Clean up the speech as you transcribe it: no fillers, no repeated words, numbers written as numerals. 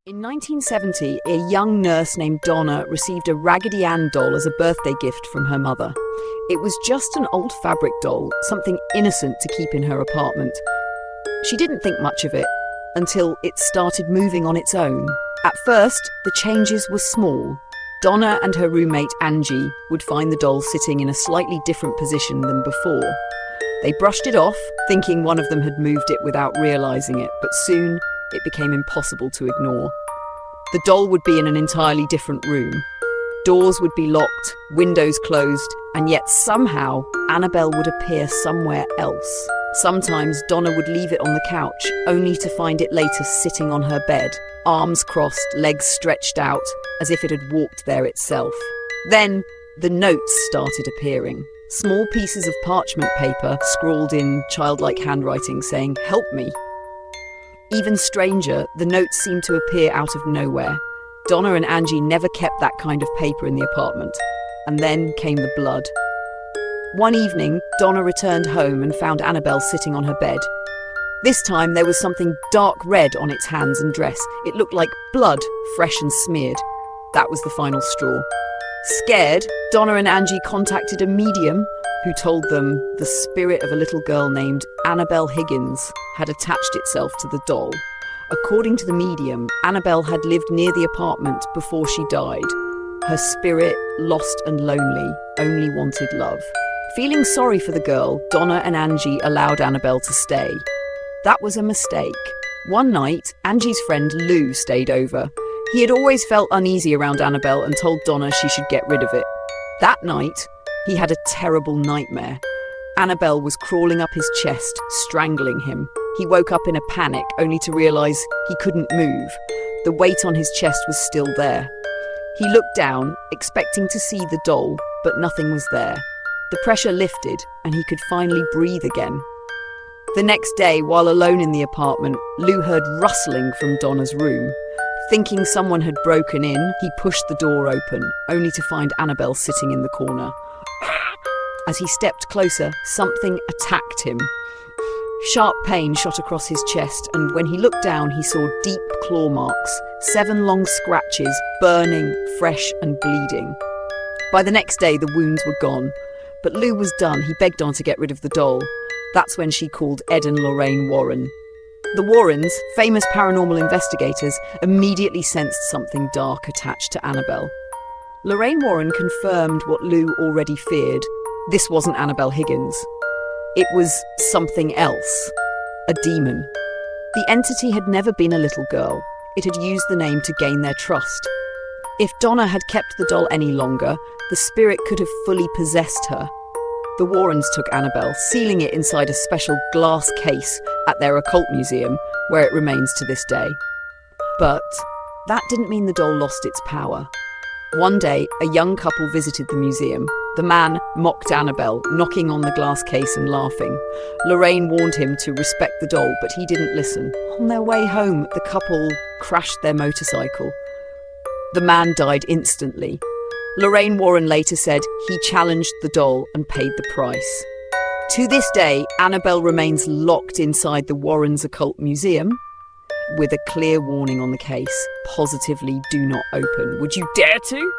In 1970, a young nurse named Donna received a Raggedy Ann doll as a birthday gift from her mother. It was just an old fabric doll, something innocent to keep in her apartment. She didn't think much of it until it started moving on its own. At first, the changes were small. Donna and her roommate Angie would find the doll sitting in a slightly different position than before. They brushed it off, thinking one of them had moved it without realizing it, but soon it became impossible to ignore. The doll would be in an entirely different room. Doors would be locked, windows closed, and yet somehow Annabelle would appear somewhere else. Sometimes Donna would leave it on the couch, only to find it later sitting on her bed, arms crossed, legs stretched out, as if it had walked there itself. Then the notes started appearing. Small pieces of parchment paper scrawled in childlike handwriting saying, "Help me." Even stranger, the notes seemed to appear out of nowhere. Donna and Angie never kept that kind of paper in the apartment. And then came the blood. One evening, Donna returned home and found Annabelle sitting on her bed. This time there was something dark red on its hands and dress. It looked like blood, fresh and smeared. That was the final straw. Scared, Donna and Angie contacted a medium who told them the spirit of a little girl named Annabelle Higgins had attached itself to the doll. According to the medium, Annabelle had lived near the apartment before she died. Her spirit, lost and lonely, only wanted love. Feeling sorry for the girl, Donna and Angie allowed Annabelle to stay. That was a mistake. One night, Angie's friend Lou stayed over. He had always felt uneasy around Annabelle and told Donna she should get rid of it. That night, he had a terrible nightmare. Annabelle was crawling up his chest, strangling him. He woke up in a panic, only to realize he couldn't move. The weight on his chest was still there. He looked down, expecting to see the doll, but nothing was there. The pressure lifted, and he could finally breathe again. The next day, while alone in the apartment, Lou heard rustling from Donna's room. Thinking someone had broken in, he pushed the door open, only to find Annabelle sitting in the corner. As he stepped closer, something attacked him. Sharp pain shot across his chest, and when he looked down, he saw deep claw marks, 7 long scratches, burning, fresh and bleeding. By the next day, the wounds were gone, but Lou was done. He begged Donna to get rid of the doll. That's when she called Ed and Lorraine Warren. The Warrens, famous paranormal investigators, immediately sensed something dark attached to Annabelle. Lorraine Warren confirmed what Lou already feared. This wasn't Annabelle Higgins. It was something else. A demon. The entity had never been a little girl. It had used the name to gain their trust. If Donna had kept the doll any longer, the spirit could have fully possessed her. The Warrens took Annabelle, sealing it inside a special glass case at their occult museum, where it remains to this day. But that didn't mean the doll lost its power. One day, a young couple visited the museum. The man mocked Annabelle, knocking on the glass case and laughing. Lorraine warned him to respect the doll, but he didn't listen. On their way home, the couple crashed their motorcycle. The man died instantly. Lorraine Warren later said he challenged the doll and paid the price. To this day, Annabelle remains locked inside the Warrens Occult Museum with a clear warning on the case, positively do not open. Would you dare to?